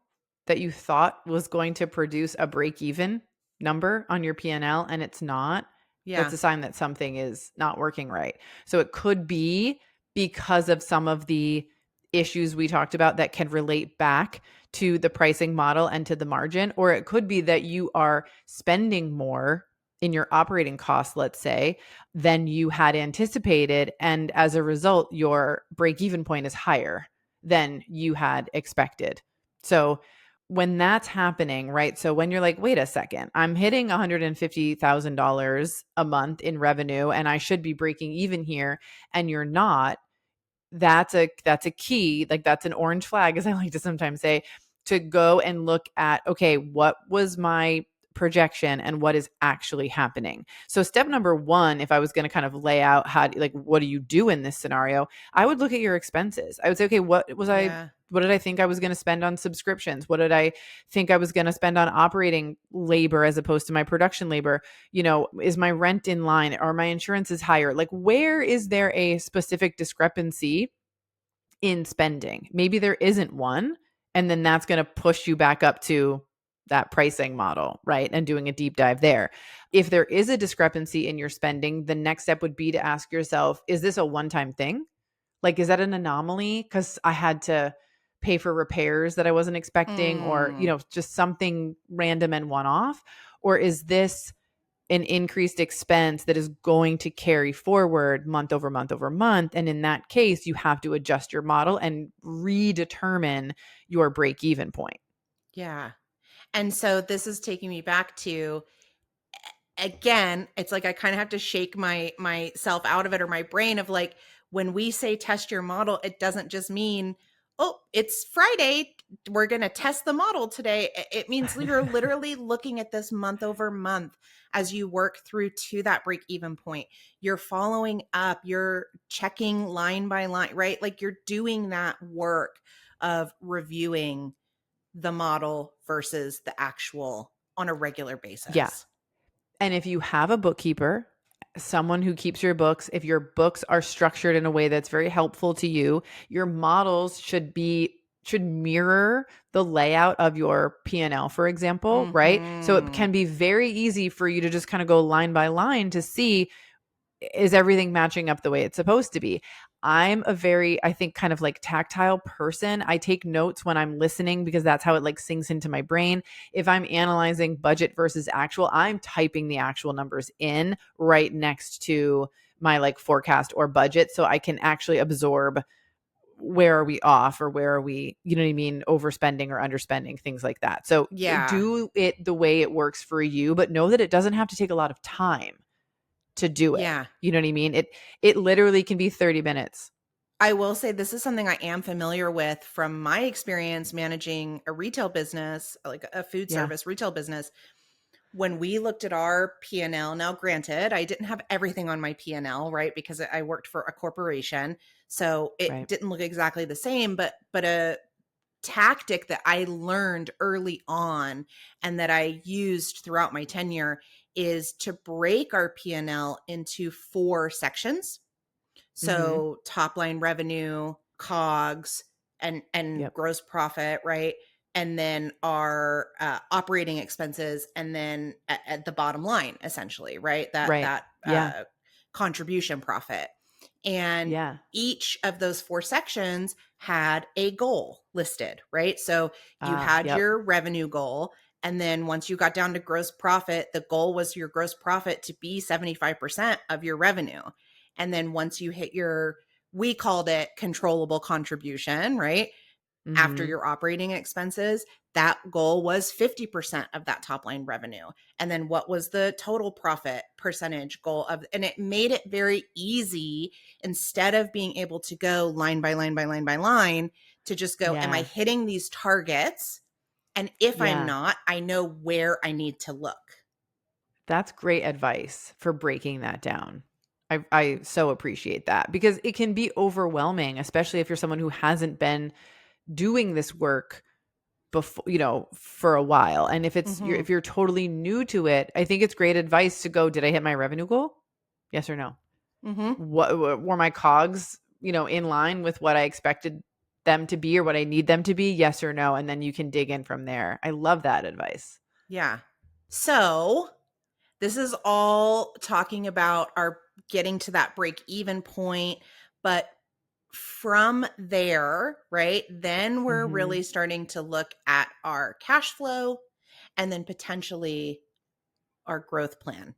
that you thought was going to produce a break even number on your P&L and it's not, that's Yeah. a sign that something is not working right. So it could be because of some of the issues we talked about that can relate back to the pricing model and to the margin, or it could be that you are spending more in your operating costs, let's say, than you had anticipated. And as a result, your break even point is higher than you had expected. So when that's happening, right? So when you're like, wait a second, I'm hitting $150,000 a month in revenue and I should be breaking even here, and you're not, that's a key, like that's an orange flag, as I like to sometimes say, to go and look at, okay, what was my projection and what is actually happening. So step number one, if I was going to kind of lay out like what do you do in this scenario, I would look at your expenses. I would say, okay, Yeah. what did I think I was going to spend on subscriptions? What did I think I was going to spend on operating labor as opposed to my production labor? Is my rent in line, or my insurance is higher? Like, where is there a specific discrepancy in spending? Maybe there isn't one. And then that's going to push you back up to that pricing model, right? And doing a deep dive there. If there is a discrepancy in your spending, the next step would be to ask yourself, is this a one time thing? Like, is that an anomaly? Because I had to pay for repairs that I wasn't expecting, or, Mm, just something random and one off? Or is this an increased expense that is going to carry forward month over month over month? And in that case, you have to adjust your model and redetermine your break even point. yeah. And so this is taking me back to, again, it's like I kind of have to shake myself out of it, or my brain, of like, when we say test your model, it doesn't just mean, oh, it's Friday, we're going to test the model today. It means you're literally looking at this month over month as you work through to that break even point. You're following up, you're checking line by line, right? Like you're doing that work of reviewing the model versus the actual on a regular Yeah. basis. And if you have a bookkeeper, someone who keeps your books, if your books are structured in a way that's very helpful to you, your models should mirror the layout of your P&L, for example, right? So it Mhm. can be very easy for you to just kind of go line by line to see, is everything matching up the way it's supposed to be? I'm a very, I think, kind of like tactile person. I take notes when I'm listening because that's how it like sinks into my brain. If I'm analyzing budget versus actual, I'm typing the actual numbers in right next to my like forecast or budget so I can actually absorb where are we off, or where are we, you know what I mean, overspending or underspending, things like that. So Yeah. do it the way it works for you, but know that it doesn't have to take a lot of time to do it. Yeah. You know what I mean? It literally can be 30 minutes. I will say this is something I am familiar with from my experience managing a retail business, like a food Yeah. service retail business. When we looked at our P&L, now granted, I didn't have everything on my P&L, right? Because I worked for a corporation. So it Right. didn't look exactly the same, but a tactic that I learned early on and that I used throughout my tenure is to break our P&L into 4 sections. Mhm. So top line revenue, COGS, and Yep. gross profit, right? And then our operating expenses, and then at the bottom line, essentially, right? Right. That Yeah. contribution profit. And Yeah. each of those 4 sections had a goal listed, right? So you had Yep. your revenue goal. And then once you got down to gross profit, the goal was your gross profit to be 75% of your revenue. And then once you hit your, we called it controllable contribution, right? After Mhm. your operating expenses, that goal was 50% of that top line revenue. And then what was the total profit percentage goal of, and it made it very easy instead of being able to go line by line by line by line to just go, am I Yeah. hitting these targets? And if I'm Yeah. not, I know where I need to look. That's great advice for breaking that down. I so appreciate that, because it can be overwhelming, especially if you're someone who hasn't been doing this work before, you know, for a while. And Mm-hmm. if you're totally new to it, I think it's great advice to go, did I hit my revenue goal? Yes or no? Mm-hmm. What were my cogs, you know, in line with what I expected them to be or what I need them to be? Yes or no? And then you can dig in from there. I love that advice. Yeah. So this is all talking about our getting to that break even point. But from there, right, then we're Mhm. really starting to look at our cash flow and then potentially our growth plan.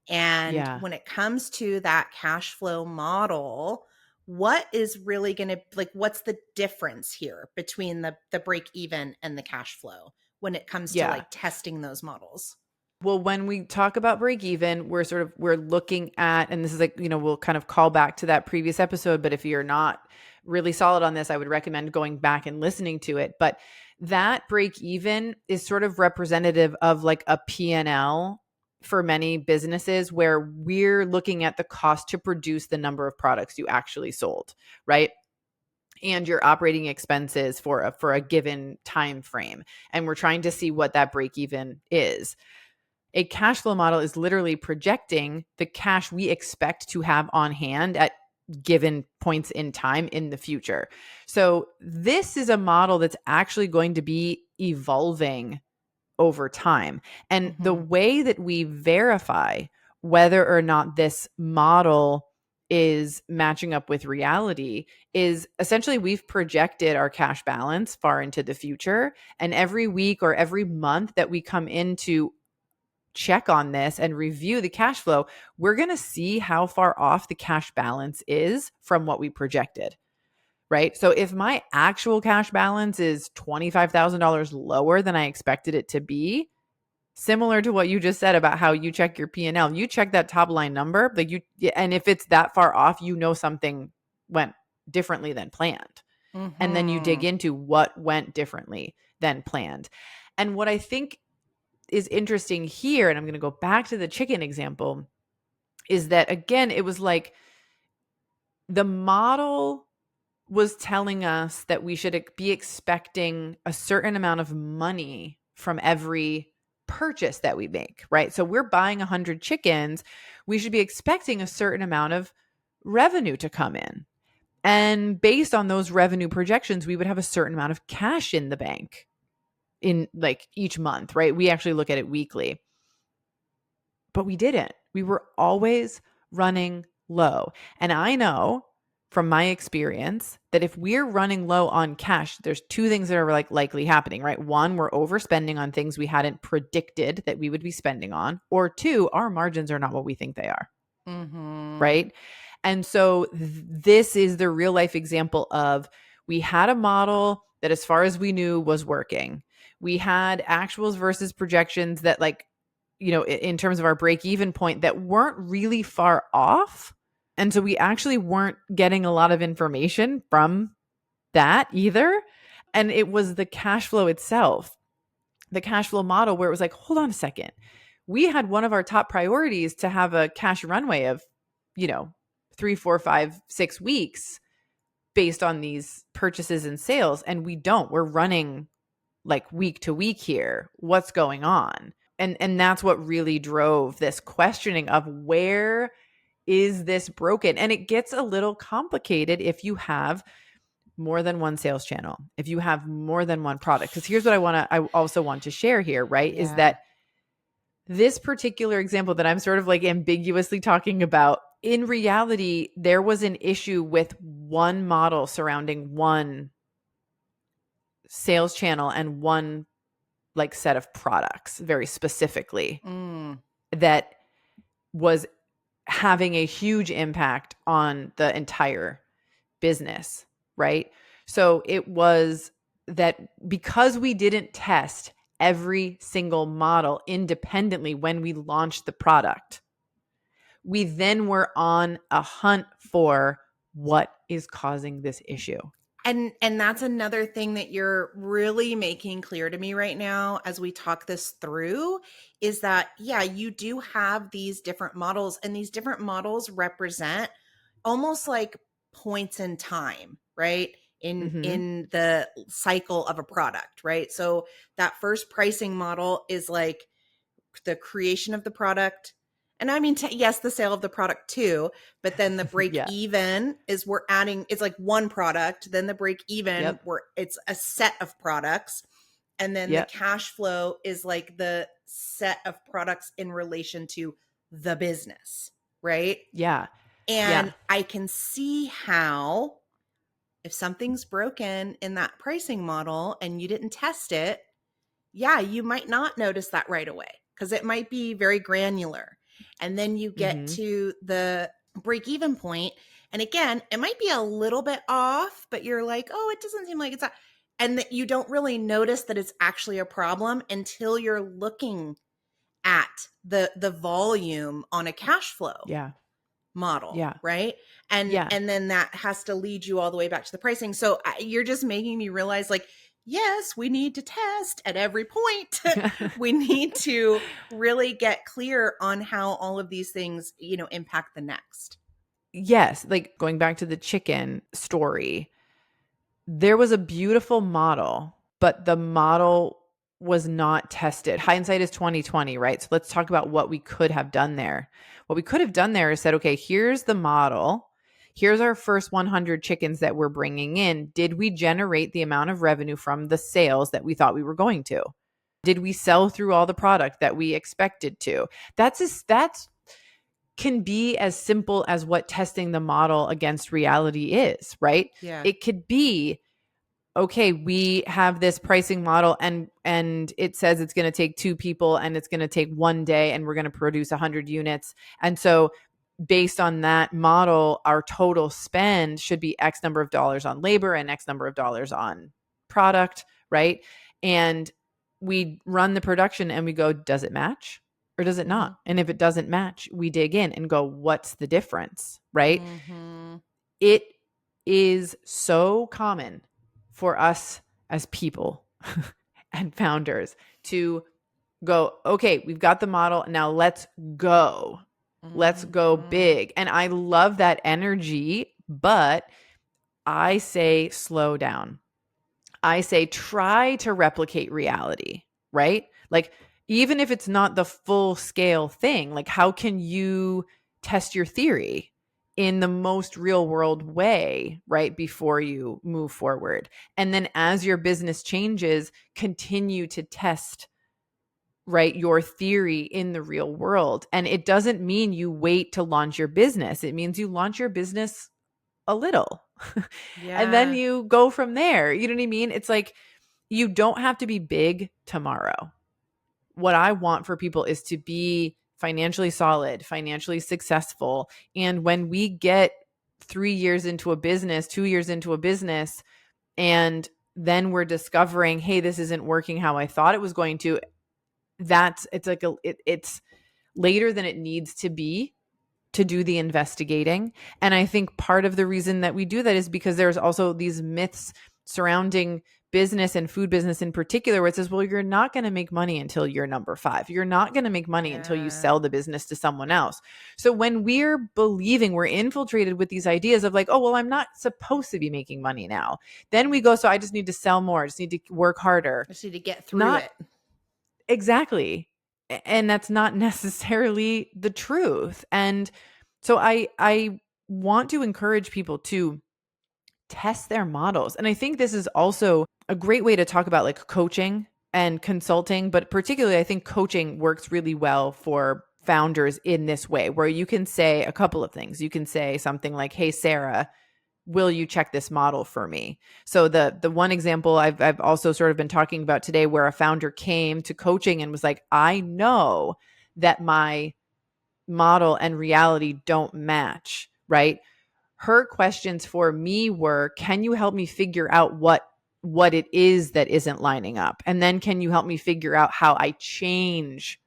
And Yeah. when it comes to that cash flow model, what is really going to, like, what's the difference here between the break even and the cash flow when it comes to Yeah. like testing those models? Well, when we talk about break even, we're looking at, and this is like, you know, we'll kind of call back to that previous episode, but if you're not really solid on this, I would recommend going back and listening to it. But that break even is sort of representative of like a P&L for many businesses, where we're looking at the cost to produce the number of products you actually sold, right? And your operating expenses for a given time frame. And we're trying to see what that break even is. A cash flow model is literally projecting the cash we expect to have on hand at given points in time in the future. So, this is a model that's actually going to be evolving over time. And the Mm-hmm. way that we verify whether or not this model is matching up with reality is essentially we've projected our cash balance far into the future. And every week or every month that we come into check on this and review the cash flow, we're going to see how far off the cash balance is from what we projected, right? So if my actual cash balance is $25,000 lower than I expected it to be, similar to what you just said about how you check your P&L, you check that top line number, like you, and if it's that far off, you know something went differently than planned. And then you dig Mm-hmm. into what went differently than planned. And what I think is interesting here, and I'm going to go back to the chicken example, is that again, it was like the model was telling us that we should be expecting a certain amount of money from every purchase that we make, right? So we're buying 100 chickens, we should be expecting a certain amount of revenue to come in. And based on those revenue projections, we would have a certain amount of cash in the bank in like each month, right? We actually look at it weekly. But we didn't. We were always running low. And I know from my experience that if we're running low on cash, there's two things that are like likely happening, right? One, we're overspending on things we hadn't predicted that we would be spending on, or two, our margins are not what we think they are, Mm-hmm. right? And so this is the real life example of, we had a model that, as far as we knew, was working. We had actuals versus projections that, like, in terms of our break even point, that weren't really far off. And so we actually weren't getting a lot of information from that either. And it was the cash flow itself, the cash flow model, where it was like, hold on a second. We had one of our top priorities to have a cash runway of, 3, 4, 5, 6 weeks based on these purchases and sales. And we don't. We're running like week to week here. What's going on? And that's what really drove this questioning of, where is this broken? And it gets a little complicated if you have more than one sales channel, if you have more than one product. Because here's what I also want to share here, right? Is Yeah. that this particular example that I'm sort of like ambiguously talking about, in reality, there was an issue with one model surrounding one sales channel and one like set of products very specifically, Mm. that was having a huge impact on the entire business, right? So it was that, because we didn't test every single model independently when we launched the product, we then were on a hunt for what is causing this issue. And that's another thing that you're really making clear to me right now as we talk this through, is that yeah, you do have these different models, and these different models represent almost like points in time, right? Mm-hmm. In the cycle of a product, right? So that first pricing model is like the creation of the product. And I mean, yes, the sale of the product too, but then the break Yeah. even is, we're adding, it's like one product, then the break even, Yep. where it's a set of products. And then the Yep. cash flow is like the set of products in relation to the business, right? Yeah. And Yeah. I can see how, if something's broken in that pricing model and you didn't test it, yeah, you might not notice that right away because it might be very granular. And then you get Mm-hmm. to the break even point, and again, it might be a little bit off, but you're like, oh, it doesn't seem like it's a, and that you don't really notice that it's actually a problem until you're looking at the volume on a cash flow Yeah. model, Yeah. right? Yeah. And then that has to lead you all the way back to the pricing. So you're just making me realize, like, yes, we need to test at every point. We need to really get clear on how all of these things, impact the next. Yes. Like, going back to the chicken story, there was a beautiful model, but the model was not tested. Hindsight is 2020, right? So let's talk about what we could have done there. What we could have done there is said, okay, here's the model. Here's our first 100 chickens that we're bringing in. Did we generate the amount of revenue from the sales that we thought we were going to? Did we sell through all the product that we expected to? That's can be as simple as what testing the model against reality is, right? Yeah. It could be, okay, we have this pricing model, and it says it's going to take 2 people and it's going to take 1 day and we're going to produce 100 units. And so based on that model, our total spend should be X number of dollars on labor and X number of dollars on product, right? And we run the production and we go, does it match or does it Mm-hmm. not? And if it doesn't match, we dig in and go, what's the difference, right? Mm-hmm. It is so common for us as people and founders to go, okay, we've got the model. Now let's go. Let's go Mm-hmm. big. And I love that energy, but I say slow down. I say try to replicate reality, right? Like, even if it's not the full scale thing, like, how can you test your theory in the most real world way, right? Before you move forward. And then as your business changes, continue to test, right, your theory in the real world. And it doesn't mean you wait to launch your business. It means you launch your business a little and then Yeah. you go from there. You know what I mean? It's like, you don't have to be big tomorrow. What I want for people is to be financially solid, financially successful. And when we get 3 years into a business, 2 years into a business, and then we're discovering, hey, this isn't working how I thought it was going to, it's later than it needs to be to do the investigating. And I think part of the reason that we do that is because there's also these myths surrounding business and food business in particular, where it says, well, you're not going to make money until you're number five. You're not going to make money until you Yeah. sell the business to someone else. So when we're believing, we're infiltrated with these ideas of like, oh, well, I'm not supposed to be making money now. Then we go, so I just need to sell more. I just need to work harder. I just need to get through Not it. exactly. And that's not necessarily the truth. And so I want to encourage people to test their models. And I think this is also a great way to talk about like coaching and consulting, but particularly I think coaching works really well for founders in this way, where you can say a couple of things. You can say something like, "Hey Sarah, will you check this model for me?" So the one example I've also sort of been talking about today, where a founder came to coaching and was like, "I know that my model and reality don't match," right? Her questions for me were, can you help me figure out what it is that isn't lining up? And then can you help me figure out how I change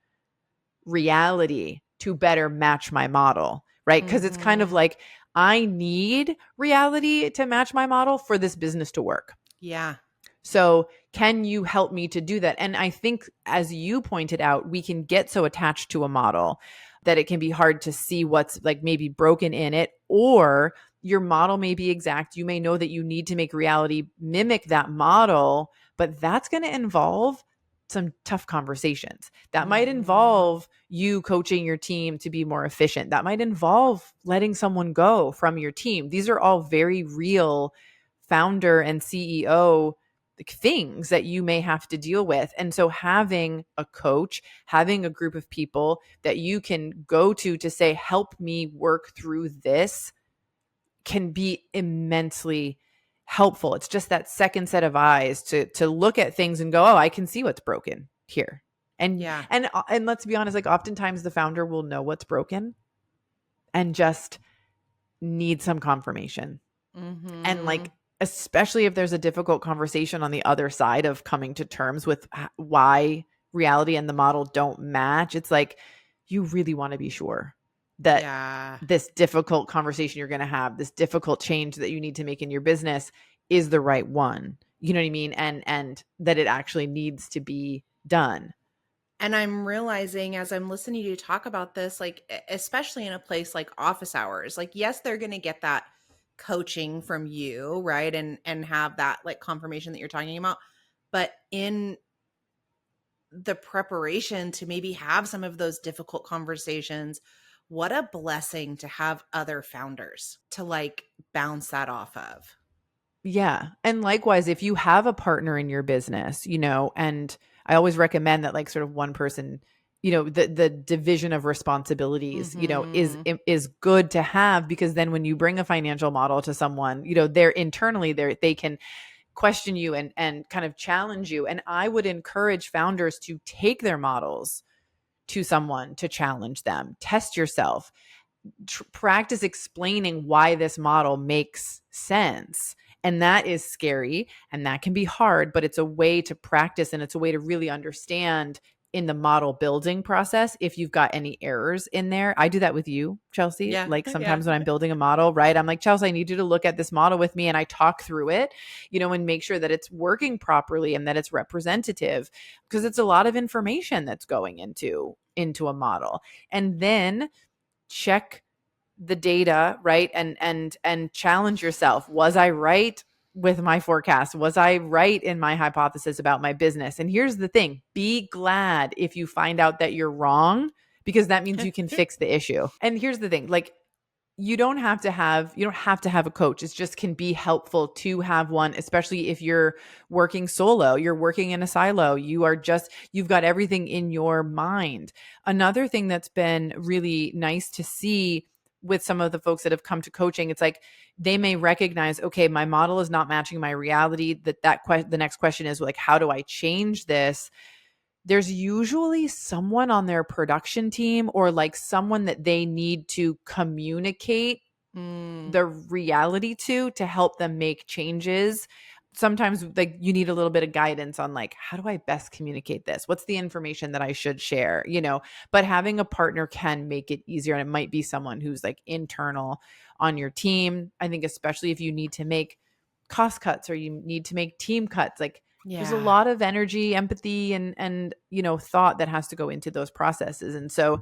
reality to better match my model, right? Because it's kind of Mm-hmm. like, I need reality to match my model for this business to work. Yeah. So, can you help me to do that? And I think, as you pointed out, we can get so attached to a model that it can be hard to see what's like maybe broken in it, or your model may be exact. You may know that you need to make reality mimic that model, but that's going to involve some tough conversations. That might Mm-hmm. involve you coaching your team to be more efficient. That might involve letting someone go from your team. These are all very real founder and CEO things that you may have to deal with. And so having a coach, having a group of people that you can go to say, help me work through this, can be immensely helpful. It's just that second set of eyes to look at things and go, oh, I can see what's broken here. And Yeah. and let's be honest, like oftentimes the founder will know what's broken and just need some confirmation. And Mm-hmm. like, especially if there's a difficult conversation on the other side of coming to terms with why reality and the model don't match, it's like you really want to be sure that Yeah. this difficult conversation you're going to have, this difficult change that you need to make in your business, is the right one. You know what I mean? And that it actually needs to be done. And I'm realizing as I'm listening to you talk about this, like, especially in a place like office hours, like, yes, they're going to get that coaching from you, right? And have that like confirmation that you're talking about. But in the preparation to maybe have some of those difficult conversations, what a blessing to have other founders to like bounce that off of. Yeah. And likewise, if you have a partner in your business, and I always recommend that like sort of one person, the division of responsibilities, Mhm. is good to have, because then when you bring a financial model to someone, they're internally they can question you and kind of challenge you. And I would encourage founders to take their models to someone to challenge them. Test yourself, practice explaining why this model makes sense. And that is scary and that can be hard, but it's a way to practice and it's a way to really understand in the model building process if you've got any errors in there. I do that with you, Chelsea. Yeah. Like Yeah. sometimes when I'm building a model, right? I'm like, Chelsea, I need you to look at this model with me, and I talk through it, and make sure that it's working properly and that it's representative, because it's a lot of information that's going into a model. And then check the data, right? And challenge yourself. Was I right with my forecast? Was I right in my hypothesis about my business? And here's the thing, be glad if you find out that you're wrong, because that means you can fix the issue. And here's the thing, like, you don't have to have a coach. It just can be helpful to have one, especially if you're working solo, you're working in a silo, you've got everything in your mind. Another thing that's been really nice to see with some of the folks that have come to coaching, it's like they may recognize, okay, my model is not matching my reality. The next question is like, how do I change this? there's usually someone on their production team or like someone that they need to communicate Mm, the reality to help them make changes. Sometimes like you need a little bit of guidance on like, how do I best communicate this? What's the information that I should share? But having a partner can make it easier. And it might be someone who's like internal on your team. I think especially if you need to make cost cuts or you need to make team cuts, like there's a yeah. lot of energy, empathy, and thought that has to go into those processes. And so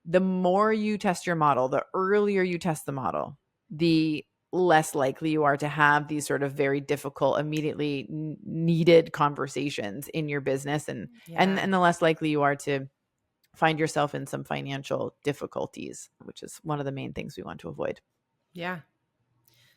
the more you test your model, the earlier you test the model, the less likely you are to have these sort of very difficult, immediately needed conversations in your business, and and Yeah. and the less likely you are to find yourself in some financial difficulties, which is one of the main things we want to avoid. Yeah.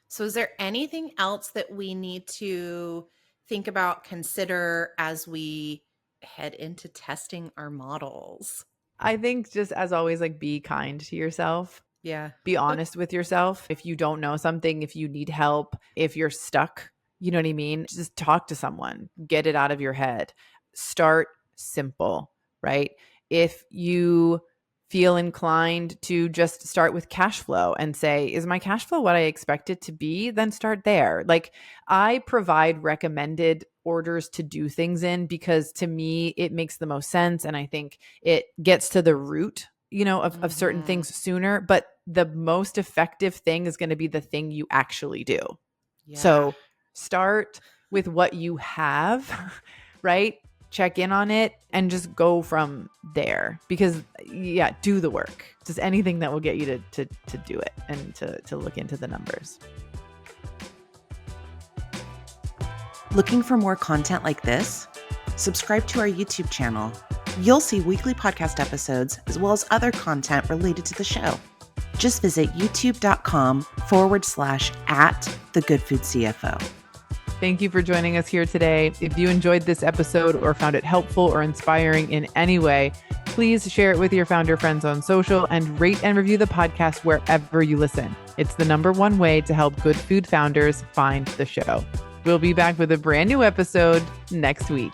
So, is there anything else that we need to think about, consider as we head into testing our models? I think just as always, like be kind to yourself. Yeah. Be honest with yourself. If you don't know something, if you need help, if you're stuck, you know what I mean? Just talk to someone, get it out of your head. Start simple, right? If you feel inclined to just start with cash flow and say, is my cash flow what I expect it to be? Then start there. Like I provide recommended orders to do things in because to me, it makes the most sense. And I think it gets to the root of certain Hmm. things sooner, but the most effective thing is going to be the thing you actually do. Yeah. So start with what you have, right? Check in on it and just go from there because yeah, do the work. Just anything that will get you to do it and to look into the numbers. Looking for more content like this? Subscribe to our YouTube channel. You'll see weekly podcast episodes as well as other content related to the show. Just visit youtube.com/@thegoodfoodcfo. Thank you for joining us here today. If you enjoyed this episode or found it helpful or inspiring in any way, please share it with your founder friends on social and rate and review the podcast wherever you listen. It's the #1 way to help good food founders find the show. We'll be back with a brand new episode next week.